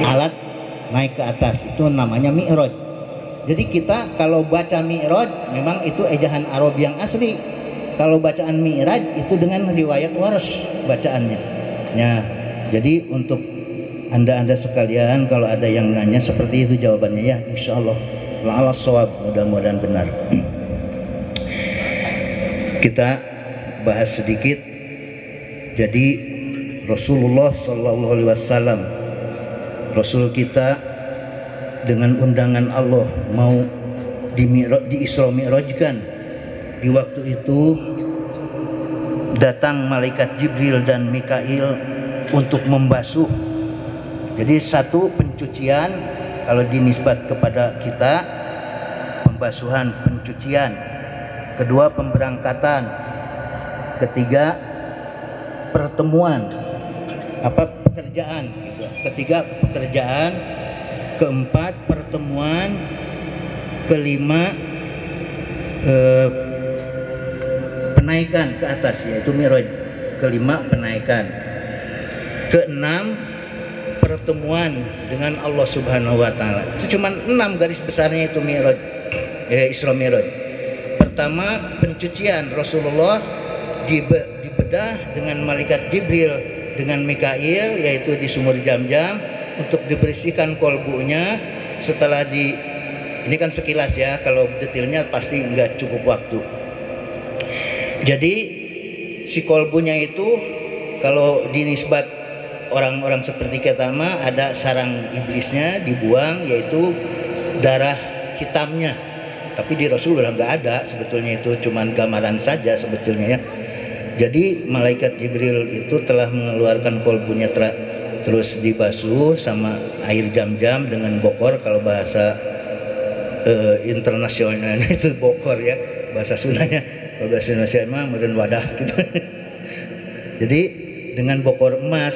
alat naik ke atas, itu namanya mi'raj. Jadi kita kalau baca mi'raj memang itu ejaan Arab yang asli. Kalau bacaan mi'raj itu dengan riwayat Warsh bacaannya. Ya, jadi untuk anda sekalian kalau ada yang nanya seperti itu jawabannya ya, insyaallah la'ala shawab, mudah-mudahan benar. Kita bahas sedikit. Jadi Rasulullah Shallallahu Alaihi Wasallam, Rasul kita dengan undangan Allah mau di Isra Mi'rajkan. Di waktu itu datang malaikat Jibril dan Mikail untuk membasuh. Jadi satu pencucian kalau dinisbat kepada kita, pembasuhan, pencucian. Kedua pemberangkatan. Ketiga pertemuan, pekerjaan gitu. Ketiga pekerjaan, keempat pertemuan, kelima penaikan ke atas yaitu mi'raj, kelima penaikan, keenam pertemuan dengan Allah Subhanahu wa taala. Itu cuma 6 garis besarnya itu mi'raj, Isra Mi'raj. Pertama pencucian, Rasulullah dibedah dengan malaikat Jibril dengan Mikail yaitu di sumur Jam-Jam untuk dibersihkan kolbunya. Setelah ini kan sekilas ya, kalau detailnya pasti nggak cukup waktu. Jadi si kolbunya itu kalau dinisbat orang-orang seperti kita mah ada sarang iblisnya dibuang, yaitu darah hitamnya. Tapi di Rasul udah nggak ada sebetulnya, itu cuman gambaran saja sebetulnya ya. Jadi malaikat Jibril itu telah mengeluarkan kolbunya terus dibasuh sama air Jam-Jam dengan bokor, kalau bahasa internasionalnya itu bokor ya, bahasa Sundanya. Kalau bahasa Indonesia mah meureun wadah gitu. Jadi dengan bokor emas.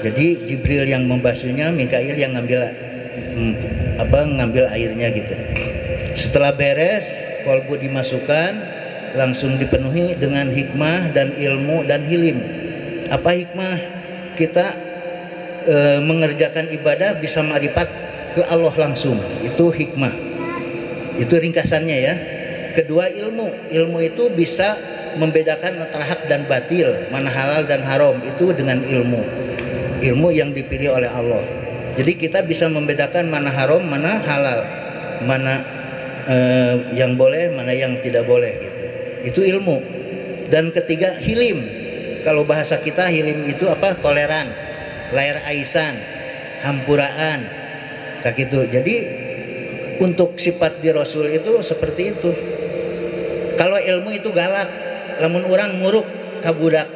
Jadi Jibril yang membasuhnya, Mikail yang ngambil airnya gitu. Setelah beres, kolbu dimasukkan, langsung dipenuhi dengan hikmah dan ilmu dan hilim. Apa hikmah? Kita mengerjakan ibadah bisa ma'rifat ke Allah langsung, itu hikmah. Itu ringkasannya ya. Kedua ilmu itu bisa membedakan antara hak dan batil, mana halal dan haram, itu dengan ilmu yang dipilih oleh Allah. Jadi kita bisa membedakan mana haram, mana halal, mana yang boleh, mana yang tidak boleh gitu. Itu ilmu. Dan ketiga hilim. Kalau bahasa kita hilim itu apa? Toleran, layar aisan, hampuraan, kayak gitu. Jadi untuk sifat di Rasul itu seperti itu. Kalau ilmu itu galak, lamun orang muruk kabudak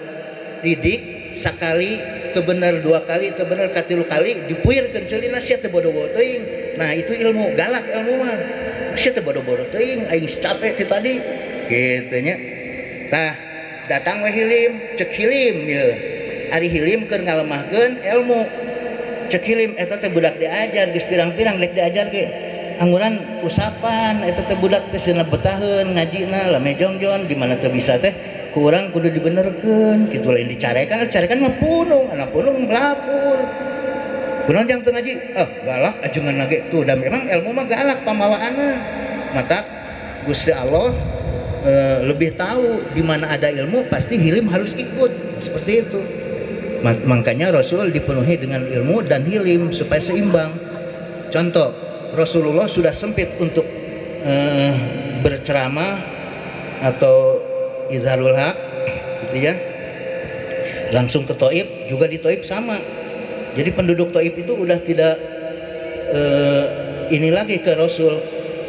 didik sakali teu bener, 2 kali teu bener, katilu kali dipuirkeun ceulina sia teu bodo-bodo teuing. Nah itu ilmu, galak ilmu mah. Sia teu bodo-bodo teuing, aing capek ti tadi kitu nya. Tah datang we hilim, cek hilim ye. Ari hilim keur ngalemahkeun ilmu. Cek hilim eta teh budak diajar geus pirang-pirang lek diajar ge. Angguran usapan eta teh budak teh seuneu betaheun ngajina lame jongjon di mana teu bisa teh ku urang kudu dibenerkeun kitu, lain dicarekan mah punung, anak punung lapur. Kunaon jang teu ngaji? Galak ajengan lagi tuh, dan memang ilmu mah galak pamawaanna. Mata Gusti Allah lebih tahu di mana ada ilmu, pasti hilim harus ikut. Seperti itu. Makanya Rasul dipenuhi dengan ilmu dan hilim supaya seimbang. Contoh, Rasulullah sudah sempit untuk berceramah atau izharul haq gitu ya, langsung ke Taif. Juga di Taif sama. Jadi penduduk Taif itu udah tidak ini lagi ke Rasul,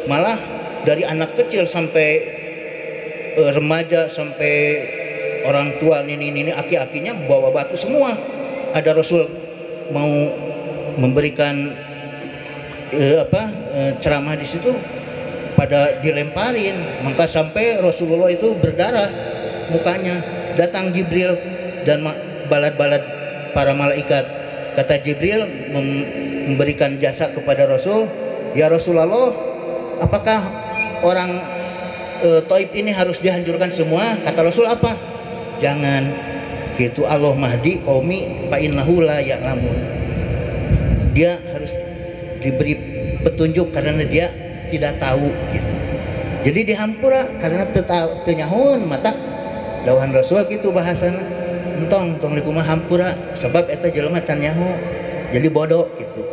malah dari anak kecil sampai remaja sampai orang tua ini aki-akinya bawa batu semua. Ada Rasul mau memberikan ceramah di situ pada dilemparin, maka sampai Rasulullah itu berdarah mukanya. Datang Jibril dan balad-balad para malaikat. Kata Jibril memberikan jasa kepada Rasul, ya Rasulullah, apakah orang Taif ini harus dihancurkan semua? Kata Rasul apa? Jangan gitu, Allah mahdi qaumi fa innahu la ya'lamun. dia harus diberi petunjuk karena dia tidak tahu gitu. Jadi dihampura karena teu nyahoan mata dawuhan Rasul gitu bahasana. Entong likumaha hampura sebab eta jelema can nyaho. Jadi bodoh gitu.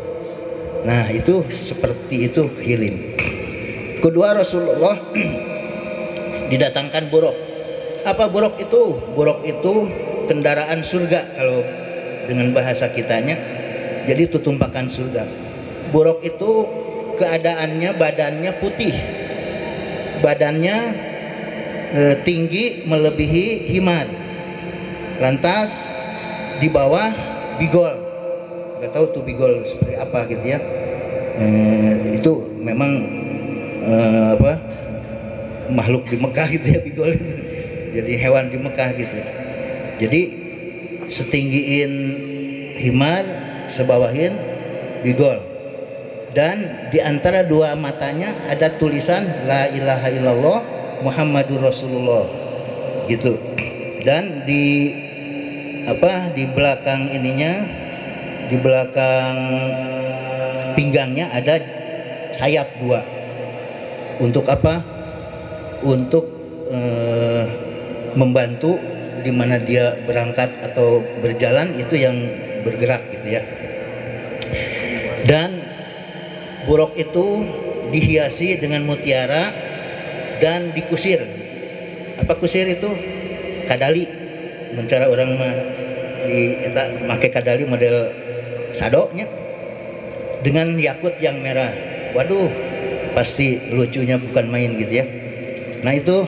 Nah, itu seperti itu hilim. Kedua, Rasulullah didatangkan buruk. Apa buruk itu? Buruk itu kendaraan surga kalau dengan bahasa kitanya. Jadi itu tumpakan surga. Buruk itu keadaannya badannya putih. Badannya tinggi melebihi himar. Lantas di bawah bigol. Gak tahu tuh bigol seperti apa gitu ya. Itu memang makhluk di Mekah gitu ya bigol. Jadi hewan di Mekah gitu. Jadi setinggiin himar, sebawahin bigol. Dan di antara dua matanya ada tulisan La ilaha illallah Muhammadur Rasulullah gitu. Dan di belakang ininya, di belakang pinggangnya ada sayap dua. Untuk apa? Untuk membantu di mana dia berangkat atau berjalan itu yang bergerak gitu ya. Dan buruk itu dihiasi dengan mutiara dan dikusir. Apa kusir itu? Kadali. Mencara orang mah di eta make kadali model sadoknya dengan yakut yang merah. Waduh, pasti lucunya bukan main gitu ya. Nah itu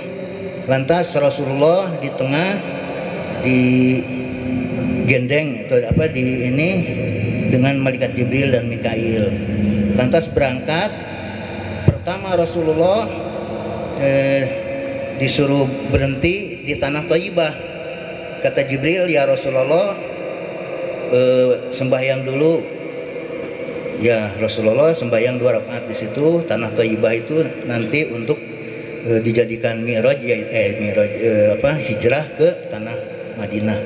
lantas Rasulullah di tengah di gendeng atau apa di ini dengan malaikat Jibril dan Mikail. Lantas berangkat. Pertama Rasulullah disuruh berhenti di tanah Thayyibah. Kata Jibril, ya Rasulullah, sembahyang dulu. Ya Rasulullah sembahyang 2 rakaat di situ. Tanah Thayyibah itu nanti untuk dijadikan mi'raj, hijrah ke tanah Madinah.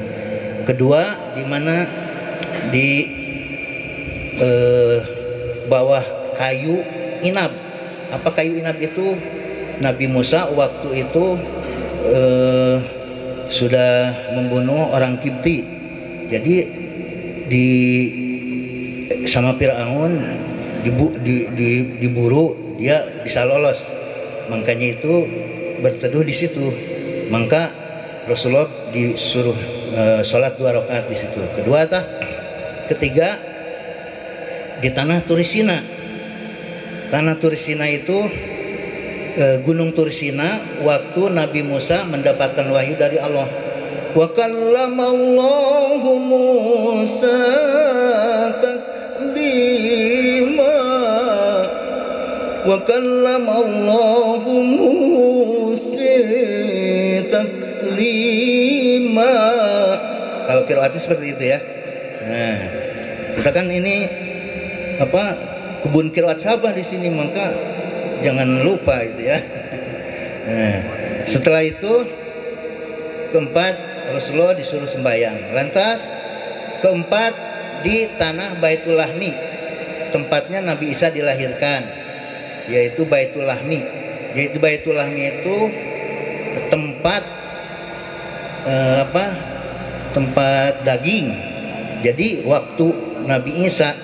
Kedua, di mana di bawah kayu inab. Apa kayu inab itu? Nabi Musa waktu itu sudah membunuh orang Kipti. Jadi sama Fir'aun diburu, dia bisa lolos. Makanya itu berteduh di situ. Maka Rasulullah disuruh sholat 2 rakaat di situ. Ketiga di tanah Turisina. Tanah Turisina itu gunung Turisina waktu Nabi Musa mendapatkan wahyu dari Allah. Wa kallamallahu Musa taklima. Wa kallamallahu Musa taklima. Kalau qiraatnya seperti itu ya. Nah, kita kan ini kebun qiraat Sabah di sini, maka jangan lupa itu ya. Nah, setelah itu keempat Rasulullah disuruh sembahyang. Lantas keempat di tanah Baitul Lahmi, tempatnya Nabi Isa dilahirkan, yaitu Baitul Lahmi. Yaitu Baitul Lahmi itu tempat tempat daging. Jadi waktu Nabi Isa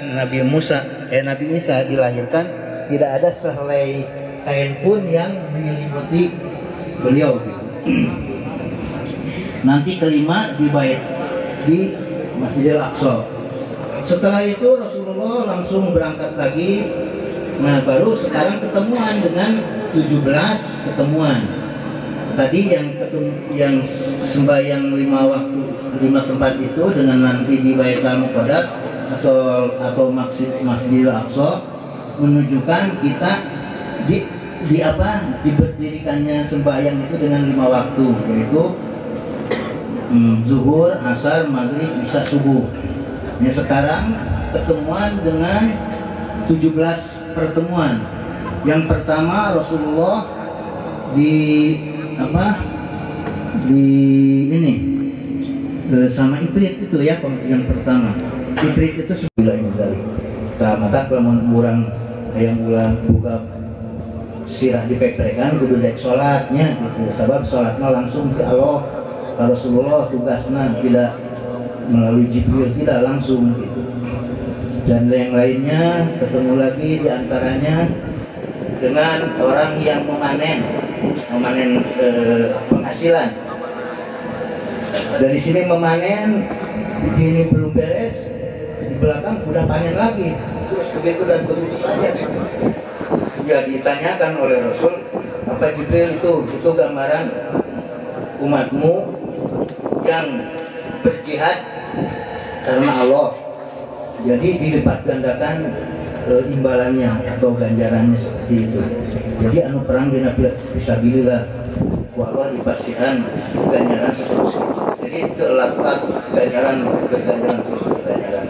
dilahirkan, tidak ada sehelai kain pun yang menyelimuti beliau gitu. Nanti kelima di Masjidil Aqsa. Setelah itu Rasulullah langsung berangkat lagi. Nah, baru sekarang ketemuan dengan 17 ketemuan. Tadi yang sembahyang 5 waktu 5 tempat itu dengan nanti di Baitul Muqaddas atau Masjidil Aqsa menunjukkan kita diberdirikannya sembahyang itu dengan 5 waktu, yaitu zuhur, asar, maghrib, isya, subuh. Nah, sekarang ketemuan dengan 17 pertemuan. Yang pertama Rasulullah sama Ifrit itu ya, yang pertama. Ifrit itu 9 kali. mata lamun urang yang ulang buka sirah dipekrekan kudu dek sholatnya gitu, sebab sholatnya langsung ke Allah, Rasulullah tugasnya tidak melalui Jibril, tidak langsung gitu. Dan yang lainnya ketemu lagi diantaranya dengan orang yang memanen penghasilan. Dari sini memanen, ini belum beres, di belakang udah panen lagi, terus begitu dan begitu saja. Ya ditanyakan oleh Rasul, apa Jibril itu gambaran umatmu yang berjihad karena Allah. Jadi dilipat gandakan imbalannya atau ganjarannya seperti itu. Jadi anu perang dina fisabilillah, Allah dipastikan ganjaran seterusnya. Jadi telat-telat ganjaran terus berganjaran.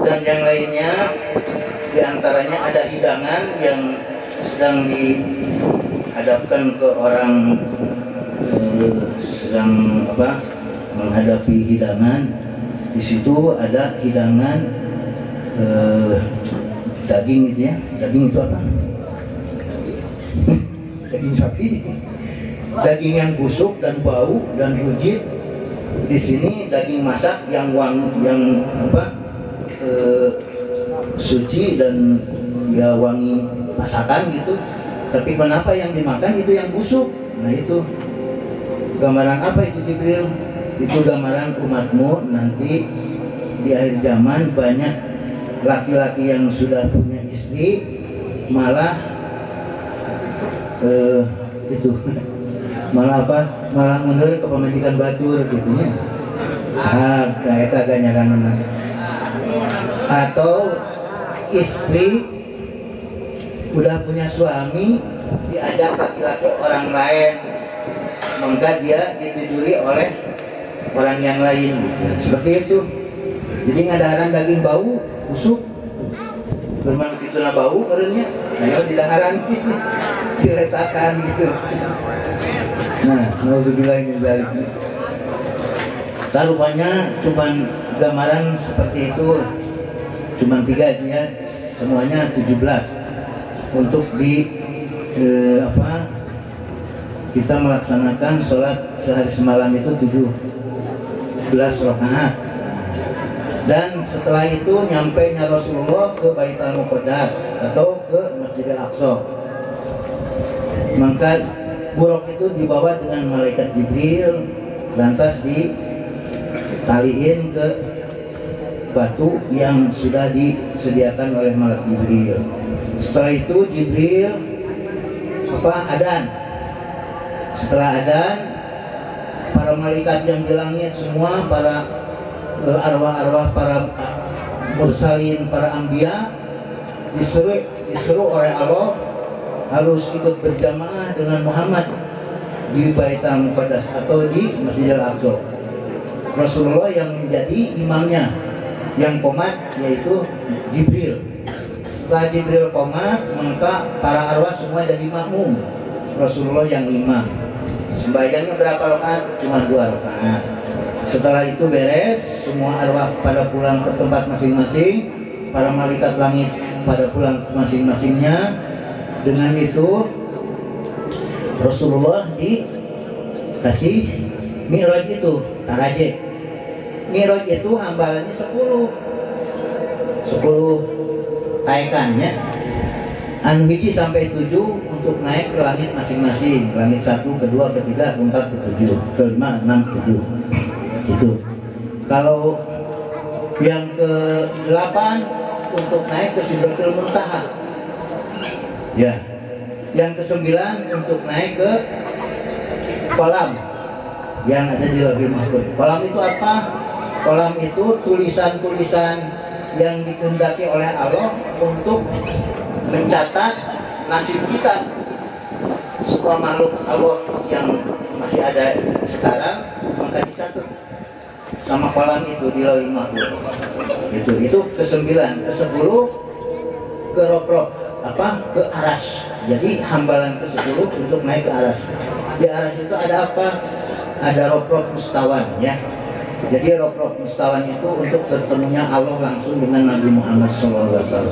Dan yang lainnya diantaranya ada hidangan yang sedang dihadapkan ke orang sedang menghadapi hidangan. Di situ ada hidangan daging gitu ya. Daging itu apa? Daging sapi. Daging yang busuk dan bau dan rujit. Di sini daging masak yang wangi, yang suci dan ya wangi masakan gitu. Tapi kenapa yang dimakan itu yang busuk? Nah itu gambaran apa itu Jibril? Itu gambaran umatmu nanti di akhir zaman banyak laki-laki yang sudah punya istri malah malah mundur ke pemajikan batur gitu ya. Kayak ganjaran atau istri udah punya suami diajak laki-laki orang lain, maka dia ditiduri oleh orang yang lain gitu. Seperti itu. Jadi ngadaharan daging bau busuk bermana gitu na bau merenya ayo didaharan diletakkan gitu. Nah nauzubillah min dzalik. Rupanya cuman gambaran seperti itu cuman 3 ya, semuanya 17 untuk kita melaksanakan sholat sehari semalam itu 17 rakaat. Dan setelah itu nyampainya Rasulullah ke Baitul Muqaddas atau ke Masjidil Aqsa. Maka buruk itu dibawa dengan malaikat Jibril, lantas ditaliin ke batu yang sudah disediakan oleh malaikat Jibril. Setelah itu Jibril adzan. Setelah adzan, para malaikat yang di langit semua, para arwah-arwah, para mursalin, para anbiya disuruh oleh Allah harus ikut berjamaah dengan Muhammad di Baitul Muqaddas atau di Masjidil Aqsa. Rasulullah yang menjadi imamnya, yang qomat yaitu Jibril. Setelah Jibril qomat, maka para arwah semua jadi makmum, Rasulullah yang imam. Sembahyangnya berapa rakaat? Cuma 2 rakaat. Setelah itu beres, semua arwah pada pulang ke tempat masing-masing, para malaikat langit pada pulang ke masing-masingnya. Dengan itu Rasulullah dikasih Mi'raj itu, Tarajeh. Mi'raj itu hambalannya 10 taikannya. Anu hiji sampai 7 untuk naik ke langit masing-masing. Langit 1, kedua, ketiga, keempat, ketujuh, kelima, 6, 7. Gitu. Kalau yang ke-8 untuk naik ke Sidratul Muntaha. Ya. Yang ke-9 untuk naik ke kolam yang ada di Lauhul Mahfuz. Kolam itu apa? Kolam itu tulisan-tulisan yang dikehendaki oleh Allah untuk mencatat nasib kita. Semua makhluk Allah yang masih ada sekarang maka dicatat sama kolam itu di Lauhul Mahfuz. Itu ke-9, ke-10 ke Rob-Rob, ke Aras. Jadi hambalan ke-10 untuk naik ke Aras. Di Aras itu ada apa? Ada Rob-Rob Mustawan ya. Jadi roh-roh mustawan itu untuk bertemunya Allah langsung dengan Nabi Muhammad SAW,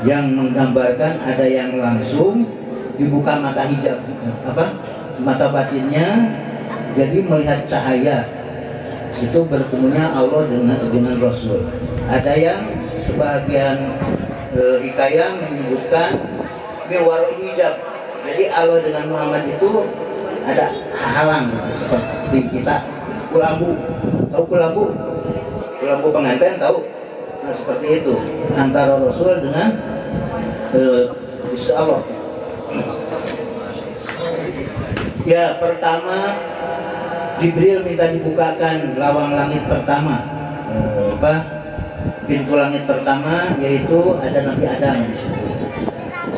yang menggambarkan ada yang langsung dibuka mata hijab, mata batinnya, jadi melihat cahaya itu bertemunya Allah dengan Rasul. Ada yang sebagian hikayah menyebutkan miwaroi hijab, jadi Allah dengan Muhammad itu ada halang seperti kita kulambu, tahu kulambu pengantin tahu. Nah seperti itu antara Rasul dengan Gusti Allah. Ya, pertama Jibril minta dibukakan lawang langit pertama, pintu langit pertama, yaitu ada Nabi Adam di situ.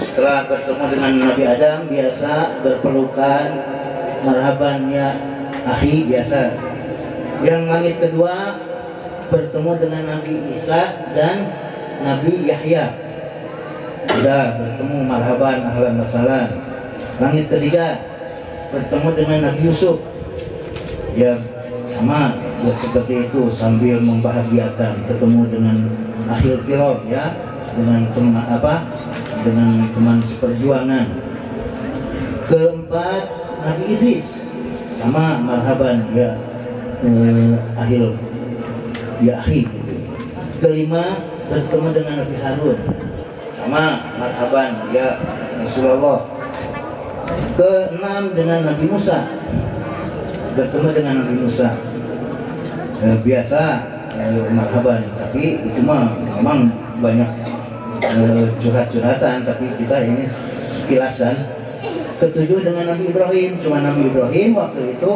Setelah bertemu dengan Nabi Adam, biasa berpelukan, marhaban ya akhi, biasa. Yang langit kedua bertemu dengan Nabi Isa dan Nabi Yahya, sudah bertemu, marhaban, ahlan wa sahlan. Langit ketiga bertemu dengan Nabi Yusuf, ya sama, ya seperti itu, sambil membahagiakan, ketemu dengan akhir kiram, ya, dengan teman seperjuangan. Keempat Nabi Idris, sama, marhaban ya akhir ya akhi gitu. Kelima bertemu dengan Nabi Harun, sama, marhaban ya Rasulullah. Keenam dengan Nabi Musa, bertemu dengan Nabi Musa, biasa marhaban, tapi itu mah memang banyak curhat-curhatan, tapi kita ini sekilas kan. Ketujuh dengan Nabi Ibrahim, cuma Nabi Ibrahim waktu itu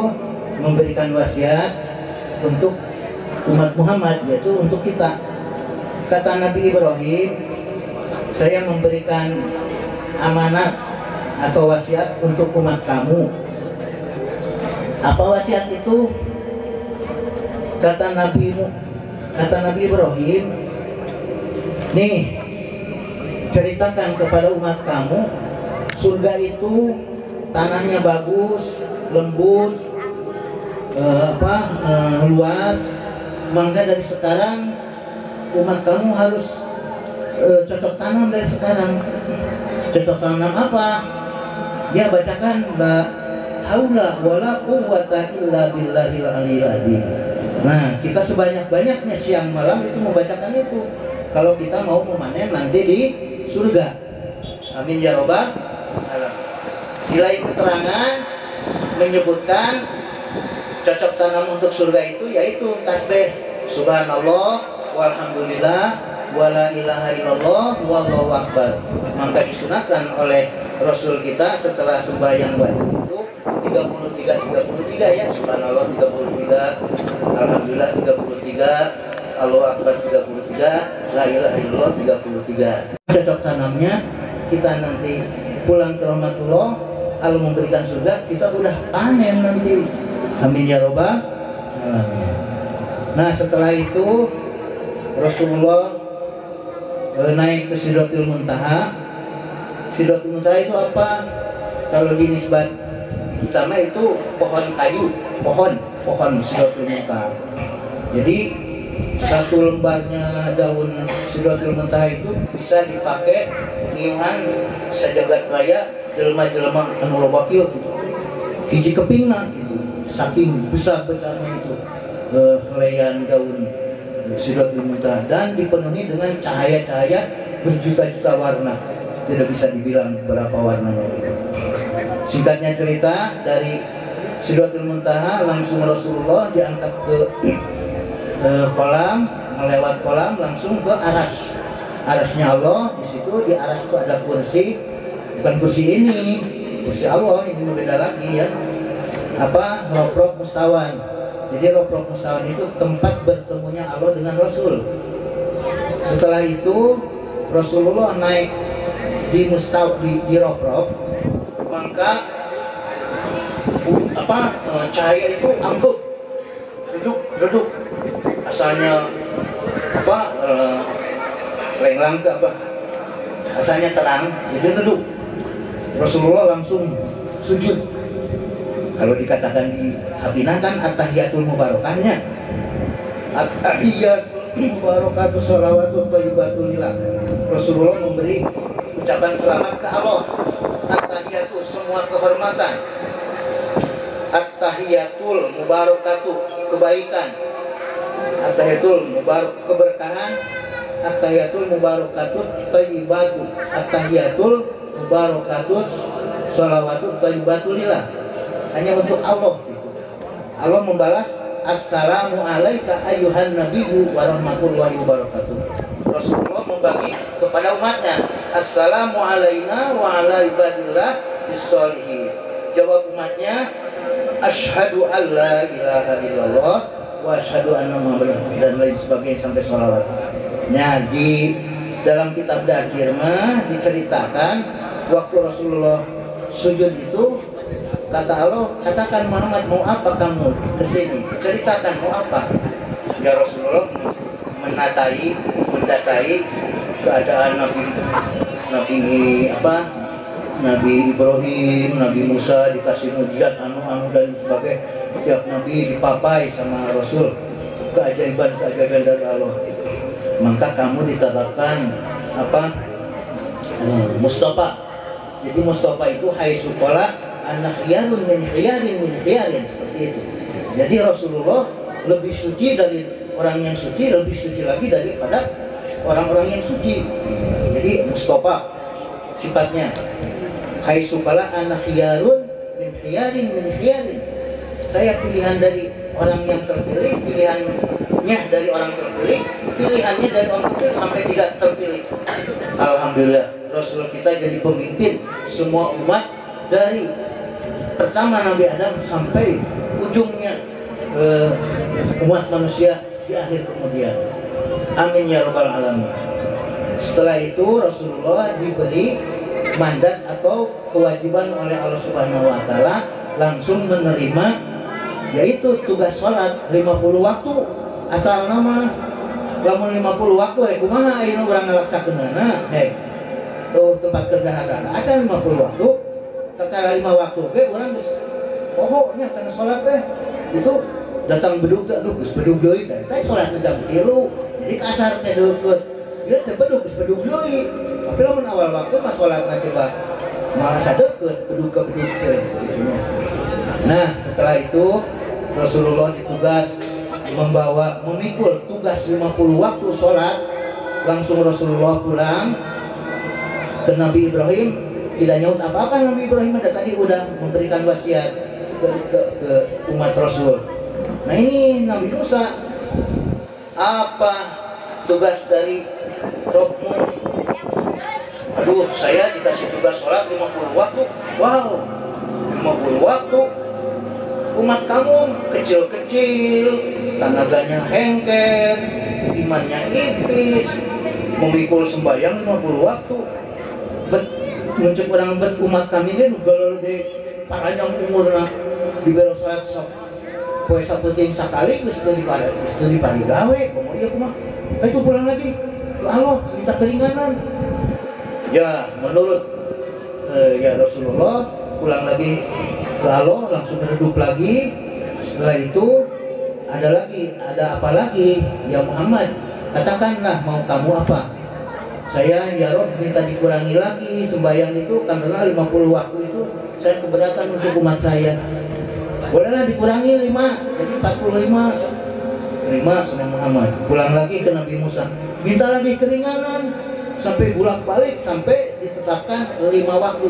memberikan wasiat untuk umat Muhammad, yaitu untuk kita. Kata Nabi Ibrahim, saya memberikan amanat atau wasiat untuk umat kamu. Apa wasiat itu? Kata Nabi Ibrahim, nih, ceritakan kepada umat kamu, surga itu tanahnya bagus, lembut, luas. Maka dari sekarang umat kamu harus cocok tanam dari sekarang. Cocok tanam apa? Ya, bacakan la haula wala quwwata illa billahil aliyil azim. Nah, kita sebanyak-banyaknya siang malam itu membacakan itu kalau kita mau memanen nanti di surga. Amin ya robbal alamin. Di lain keterangan menyebutkan cocok tanam untuk surga itu yaitu tasbih subhanallah walhamdulillah wala ilaha illallah wallahu akbar. Maka disunatkan oleh Rasul kita setelah sembahyang wajib itu 33 ya, subhanallah 33, alhamdulillah 33, Allahu akbar 33, la ilaha illallah 33. Cocok tanamnya kita nanti pulang ke rahmatullah, Allah memberikan surga, kita udah panen nanti. Amin ya robbal alamin. Nah, setelah itu Rasulullah naik ke Sidratul Muntaha. Sidratul Muntaha itu apa? Kalau di nisbat kita mah itu pohon kayu, pohon Sidratul Muntaha. Jadi satu lembarnya daun Sidratul Muntaha itu bisa dipakai niuhan sajagat raya jelema-jelema anu loba kieu gitu. Hiji kepingna gitu. Saking besar-besarnya itu helaian daun Sidratul Muntaha, dan dipenuhi dengan cahaya-cahaya berjuta-juta warna, tidak bisa dibilang berapa warnanya gitu. Singkatnya cerita, dari Sidratul Muntaha langsung Rasulullah diangkat ke kolam, melewat kolam langsung ke aras, arasnya Allah. Di situ di aras itu ada kursi, bukan kursi ini, kursi Allah, ini beda lagi ya. Roh-roh mustawan. Jadi roh-roh mustawan itu tempat bertemunya Allah dengan Rasul. Setelah itu Rasulullah naik di roh-roh, maka cahaya itu anggup, reduk. Asalnya lenglang ke asalnya terang, jadi redup. Rasulullah langsung sujud. Kalau dikatakan di Sabinah kan at-tahiyatul mubarakahnya, At-tahiyatul mubarakatuh sholawatut thayyibatulillah. Rasulullah memberi ucapan selamat ke Allah. At-tahiyatul, semua kehormatan. At-tahiyatul mubarakatuh, kebaikan. At-tahiyatul mubarak, keberkahan. At-tahiyatul mubarakatuh thayyibatu. At-tahiyatul mubarakatuh sholawatut thayyibatulillah. Hanya untuk Allah gitu. Allah membalas assalamu alaika ayyuhan nabiyyu wa rahmatullahi wabarakatuh. Rasulullah membagi kepada umatnya assalamu alaina wa ala ibadillah bis-sholihin. Jawab umatnya asyhadu an la ilaha illallah wa asyhadu anna muhammadar dan lain sebagainya sampai sholawat. Nah, di dalam kitab Dakhir mah diceritakan waktu Rasulullah sujud itu kata Allah, katakan Muhammad mau apa kamu kesini? Ceritakan mau apa? Ya Rasulullah mendatai keadaan Nabi Ibrahim, Nabi Musa dikasih mujizat dan sebagainya. Tiap Nabi dipapai sama Rasul keajaiban dari Allah. Maka kamu ditetapkan Mustafa. Jadi Mustafa itu hai sukola anak khiyarun min khiyarin seperti itu. Jadi Rasulullah lebih suci dari orang yang suci, lebih suci lagi daripada orang-orang yang suci. Jadi Mustafa sifatnya hai sukola anak khiyarun min khiyarin. Saya pilihan dari orang yang terpilih, pilihannya dari orang terpilih, pilihannya dari orang terpilih sampai tidak terpilih. Alhamdulillah, Rasul kita jadi pemimpin semua umat dari pertama Nabi Adam sampai ujungnya umat manusia di akhir kemudian. Amin ya rabbal alamin. Setelah itu Rasulullah diberi mandat atau kewajiban oleh Allah Subhanahu wa taala langsung menerima yaitu tugas sholat 50 waktu. Asal nama lamun 50 waktu kumaha ayeuna urang ngalaksakeunana tuh tempat kerjaan acan 50 waktu kakara 5 waktu ge urang geus pohoknya kana sholat teh itu datang bedug geus bedug deui teh sholatna jam 3 jadi kasar teh deukeut ieu teh bedug geus bedug deui tapi lamun awal waktu mah sholatna coba malah sadeukeut bedug ka bedug teh gitu nya. Nah, setelah itu Rasulullah ditugas memikul tugas 50 waktu sholat. Langsung Rasulullah pulang ke Nabi Ibrahim, tidak nyaut apa-apa. Nabi Ibrahim ada tadi udah memberikan wasiat ke umat Rasul. Nah ini Nabi Musa, apa tugas dari Robmu? Aduh, saya dikasih tugas sholat 50 waktu. Wow, 50 waktu. Umat kamu kecil-kecil, tenaganya hengker, imannya ipis, memikul sembahyang 50 waktu. Muncul orang umat kami kan kalau di panjang umurna diberi salat poe sapenting sakali geus teu dipari gawe, komo ieu kumaha? Itu pulang lagi ke Allah minta keringanan. Ya, menurut ya Rasulullah pulang lagi ke Allah langsung redup lagi. Setelah itu ada apa lagi? Ya Muhammad, katakanlah mau kamu apa? Saya ya Rob minta dikurangi lagi sembahyang itu karena 50 waktu itu saya keberatan untuk umat saya. Bolehlah dikurangi 5 jadi 45. Terima sama Muhammad. Pulang lagi ke Nabi Musa, minta lagi keringanan sampai bolak-balik sampai ditetapkan 5 waktu.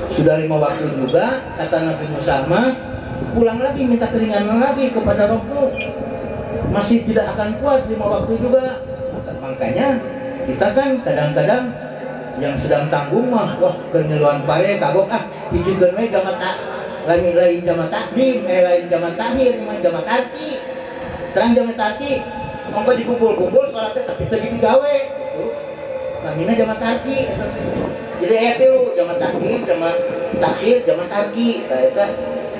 Sudah 5 waktu juga kata Nabi Musa mah pulang lagi minta keringanan lagi kepada Rabbmu, masih tidak akan kuat 5 waktu juga. Makanya kita kan kadang-kadang yang sedang tanggung mah wah penyeluan pare kagok pijikeun we jamat lain jamat takdim lain jamat tahir mah jamat arti terang jamat arti mongko dikumpul-kumpul salatnya tapi teu digawe gitu namina jamat arti jadi aya tilu jamat takdim jamat takhir jamat arti eta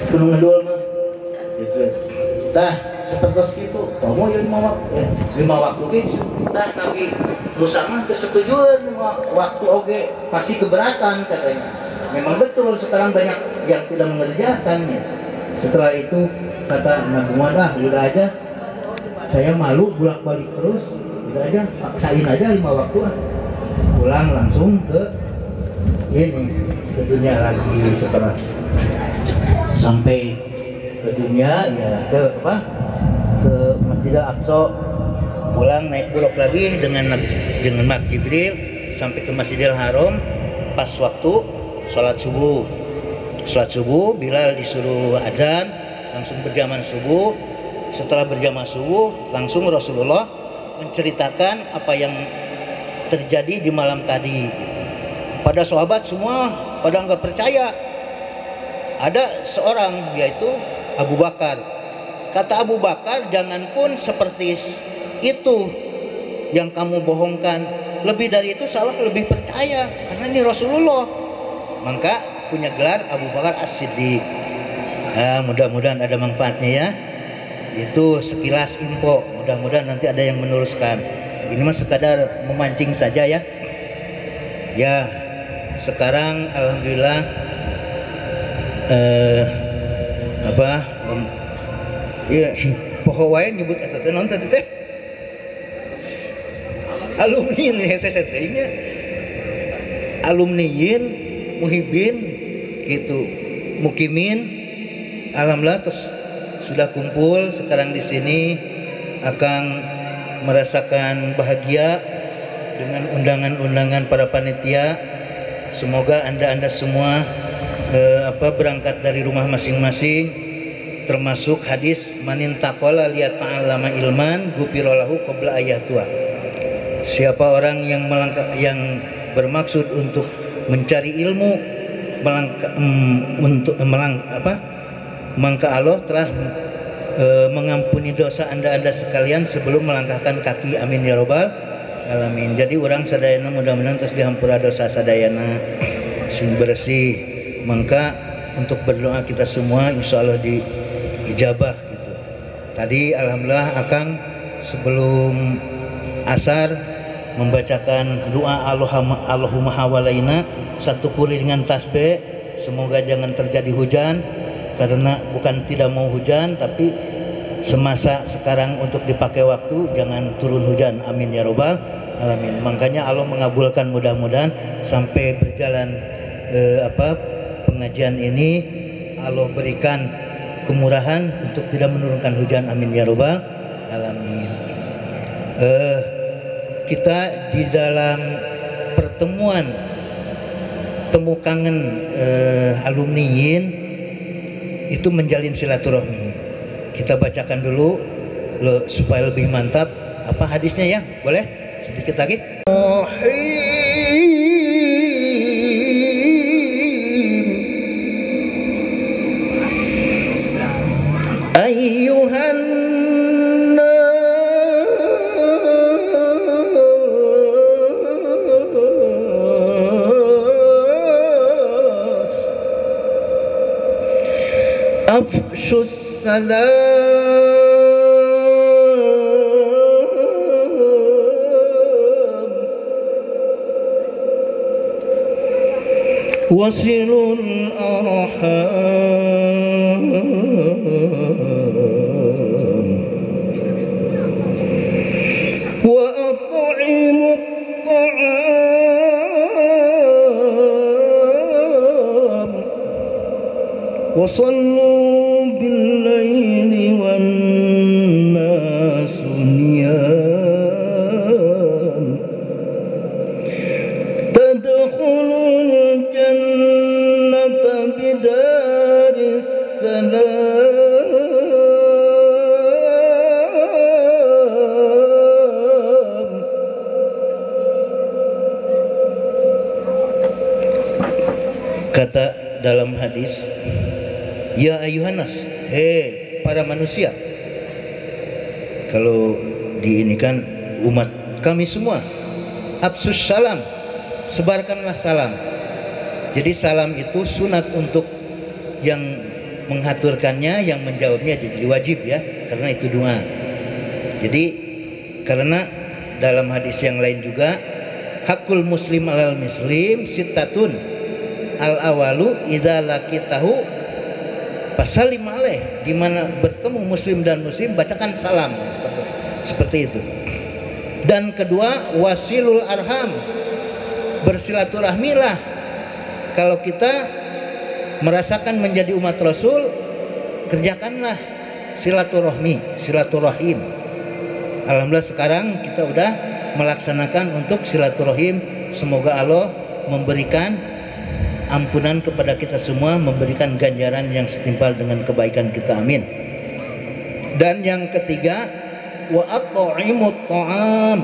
kudu ngedul mah gitu tah seperti itu kamu ya 5 waktu gitu tah Nabi Musa mah kesetujuan waktu oge pasti keberatan katanya. Memang betul sekarang banyak yang tidak mengerjakannya. Setelah itu kata Nabi Muhammad udah aja saya malu bolak-balik terus, tidak aja paksain aja 5 waktu, pulang langsung ke ini, ke dunia lagi. Setelah sampai ke dunia ya ke apa, ke Masjidil Aqsa, pulang naik bulog lagi dengan Mak Jibril sampai ke Masjidil Haram. Pas waktu sholat subuh Bilal disuruh adzan, langsung berjamaah subuh. Setelah berjamaah subuh langsung Rasulullah menceritakan apa yang terjadi di malam tadi gitu. Pada sahabat semua pada nggak percaya. Ada seorang yaitu Abu Bakar. Kata Abu Bakar, janganpun seperti itu yang kamu bohongkan, lebih dari itu salah lebih percaya karena ini Rasulullah. Maka punya gelar Abu Bakar As-Siddiq. Nah, mudah-mudahan ada manfaatnya ya. Itu sekilas info, mudah-mudahan nanti ada yang meneruskan. Ini mah sekadar memancing saja ya. Ya, sekarang alhamdulillah iya poho wae nyebut eta teh naon tadi teh? Alumni nih SST-nya. Alumniin, muhibin gitu, mukimin. Alhamdulillah terus sudah kumpul sekarang di sini, akan merasakan bahagia dengan undangan-undangan para panitia. Semoga anda semua berangkat dari rumah masing-masing, termasuk hadis manin taqala liat ta'allama ilman gufirolahu qabla ayatua. Siapa orang yang bermaksud untuk mencari ilmu, maka Allah telah mengampuni dosa anda sekalian sebelum melangkahkan kaki. Amin ya robbal alamin. Jadi orang sadayana mudah-mudahan terus dihampura dosa sadayana sing bersih. Maka untuk berdoa kita semua insya Allah diijabah gitu. Tadi alhamdulillah akang sebelum asar membacakan doa Allahumma hawalaina, satu kuri dengan tasbih, semoga jangan terjadi hujan, karena bukan tidak mau hujan tapi semasa sekarang untuk dipakai waktu jangan turun hujan. Amin ya robbal alamin. Makanya Allah mengabulkan, mudah-mudahan sampai berjalan pengajian ini Allah berikan kemurahan untuk tidak menurunkan hujan. Amin ya robbal alamin. Kita di dalam pertemuan temu kangen alumniin itu menjalin silaturahmi. Kita bacakan dulu supaya lebih mantap apa hadisnya ya, boleh sedikit lagi. Ayyuhan nas afshus salam wasilul arham wa at'imut ta'am wa sallu bil laili wan nasu niyam tadkhulul jannata bidaris salam. Kata dalam hadis, ya ayuhanas, hei para manusia. Kalau di ini kan umat kami semua, absus salam, sebarkanlah salam. Jadi salam itu sunat untuk yang menghaturkannya, yang menjawabnya jadi wajib ya, karena itu doa. Jadi karena dalam hadis yang lain juga, hakul muslim alal muslim sittatun, al awalu idza laqitahu fasallim alaih, di mana bertemu muslim dan muslim bacakan salam. seperti itu. Dan kedua, wasilul arham, bersilaturahmilah. Kalau kita merasakan menjadi umat Rasul, kerjakanlah silaturahim. Alhamdulillah sekarang kita udah melaksanakan untuk silaturahim. Semoga Allah memberikan ampunan kepada kita semua, memberikan ganjaran yang setimpal dengan kebaikan kita, amin. Dan yang ketiga, wa at'imut ta'am.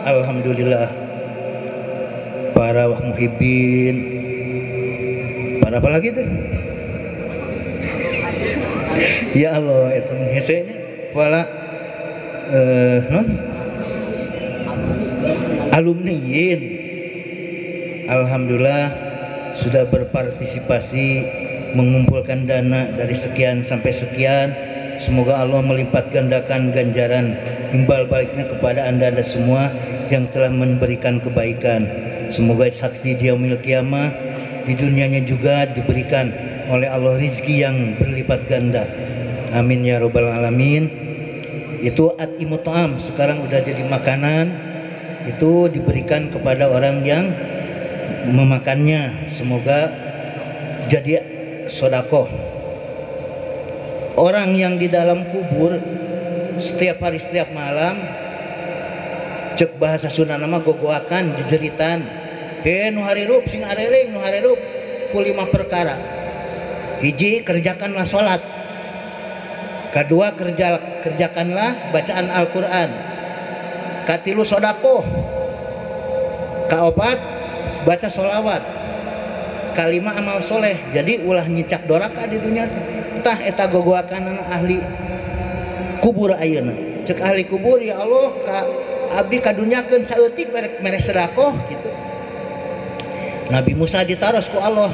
Alhamdulillah para muhibbin, para apa lagi tuh? Ya Allah, itu hesenya wala alumniin. Alhamdulillah sudah berpartisipasi mengumpulkan dana dari sekian sampai sekian. Semoga Allah melipat gandakan ganjaran imbal baliknya kepada anda dan semua yang telah memberikan kebaikan. Semoga saksi di yaumil qiyamah, di dunianya juga diberikan oleh Allah rizki yang berlipat ganda, amin ya robbal alamin. Itu at'imut ta'am, sekarang udah jadi makanan, itu diberikan kepada orang yang memakannya. Semoga jadi sodakoh. Orang yang di dalam kubur setiap hari setiap malam, cek bahasa Sunda nama gogoakan jejeritan, nu harirup sing areling nu harirup ku 5 perkara. Hiji, kerjakanlah sholat. Kedua, kerjakanlah bacaan Al-Quran. Katilu sodakoh. Kaopat, baca sholawat. Kalima, amal soleh. Jadi ulah nyicak doraka di dunia tah eta gogoakan ahli kubur ayeuna. Cek ahli kubur, ya Allah ka abdi kadunyakeun saeutik mere sedekah gitu. Nabi Musa ditaros ku Allah.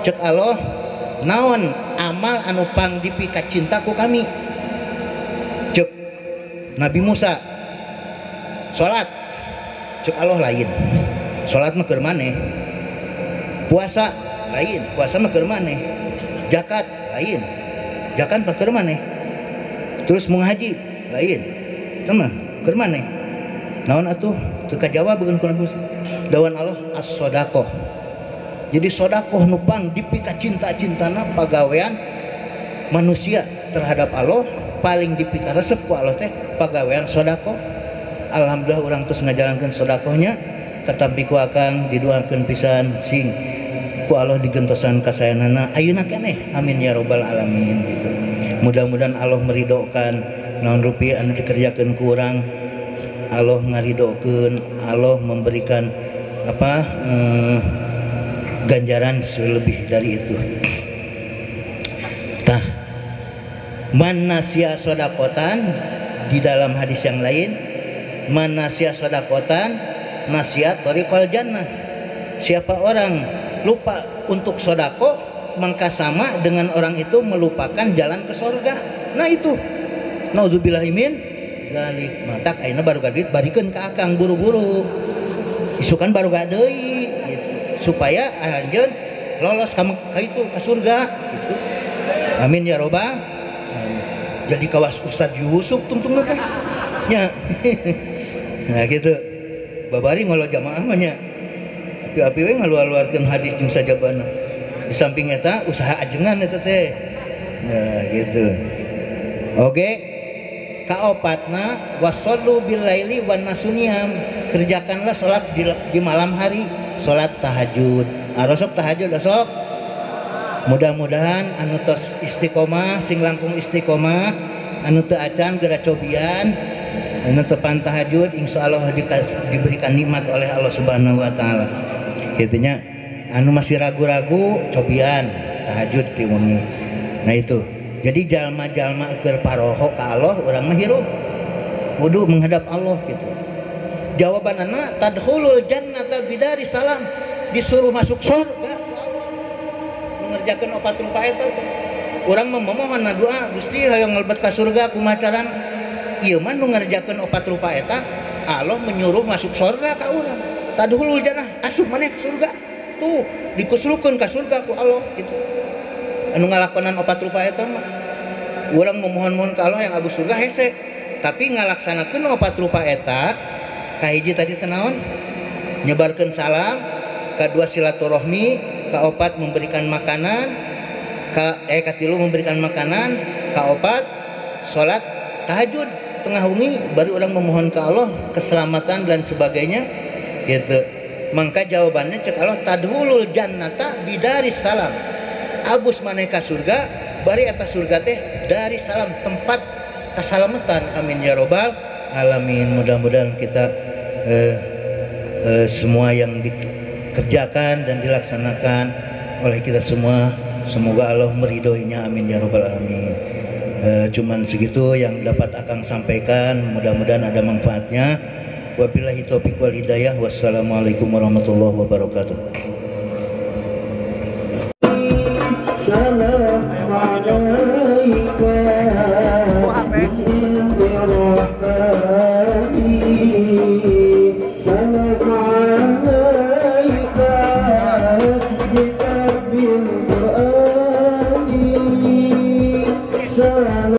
Cek Allah, naon amal anu pangdipi ka cintaku kami? Cek Nabi Musa, salat. Cek Allah, lain. Salat mah keur maneh. Puasa lain, puasa mah keur maneh. Zakat lain, zakat mah keur maneh. Terus mengaji lain, itu mah keur maneh. Naon atuh teu kajawab beun ku Nabi Musa. Dawan Allah as-shadaqah. Jadi sodakoh nupang dipika cinta-cintana pagawean manusia terhadap Allah, paling dipika resep ku Allah teh pagawean sodakoh. Alhamdulillah orang terus ngajalankan sodakohnya, katampi ku akang didoakeun pisan sing ku Allah digentosan kasayanana ayeuna keneh, amin ya robbal alamin gitu. Mudah-mudahan Allah meridokan naon rupiah anu dikerjakeun ku urang, Allah ngaridokeun, Allah memberikan ganjaran selebih dari itu. Tah, man nasya sodakotan, di dalam hadis yang lain, man nasya sodakotan nasya thariqal jannah. Siapa orang lupa untuk sodako, maka sama dengan orang itu melupakan jalan ke surga. Nah itu, nauzubillahi min dzalik. Matak ayeuna baru gadit barikeun ka akang buru-buru. Isukan baru gadeui supaya anjeun lolos ka itu ka surga gitu. Amin ya robbal. Jadi kawas Ustaz Yusuf tungtung teh nya. Nah gitu. Babari ngolo jamaah mah nya. Api-api we ngaluar-luarkeun hadis jeung sajabana. Di samping eta usaha ajengan eta teh. Nah gitu. Oke. Kaopatna wasallu bil laili wan nasuniyam. Kerjakanlah salat di malam hari. Salat tahajud, arosok tahajud esok. Mudah-mudahan anu tos istiqomah sing langkung istiqomah, anu teu acan geura cobian, anu teu pan tahajud insyaallah diberikan nikmat oleh Allah Subhanahu wa taala. Kitunya anu masih ragu-ragu cobian tahajud ti wengi. Nah itu. Jadi jalma-jalma keur paroho ka Allah urang mah hirup wudu menghadap Allah gitu. Jawabanana tadkhulul jannata bidari salam, disuruh masuk surga mengerjakan 4 rupa eta teh. Urang memohon doa, Gusti hayang ngalebet ka surga kumaha carana? Ieu mah nu ngerjakeun 4 rupa eta Allah menyuruh masuk surga ka urang. Tadkhulul jannah, asup maneh ka surga. Tuh, dikusrukeun ka surga ku Allah gitu. Anu ngalakonan 4 rupa eta mah urang memohon-mohon ka Allah yang abu surga hese. tapi ngalaksanakeun opat rupa eta. Kahiji tadi tenaon, nyebarkeun salam, kadua silaturahmi, kaopat memberikan makanan, katilu memberikan makanan, kaopat salat tahajud tengah wengi, baru orang memohon ke Allah keselamatan dan sebagainya gitu. Maka jawabannya cek Allah, tadhulul jannata bidaris salam, abus maneh ka surga bari eta surga teh dari salam, tempat keselamatan. Amin ya robbal alamin. Mudah-mudahan kita semua yang dikerjakan dan dilaksanakan oleh kita semua, semoga Allah meridhoinya. Amin ya robbal alamin. Cuman segitu yang dapat akang sampaikan, mudah-mudahan ada manfaatnya. Wabillahi taufiq wal hidayah. Wassalamualaikum warahmatullahi wabarakatuh. Salam alaika.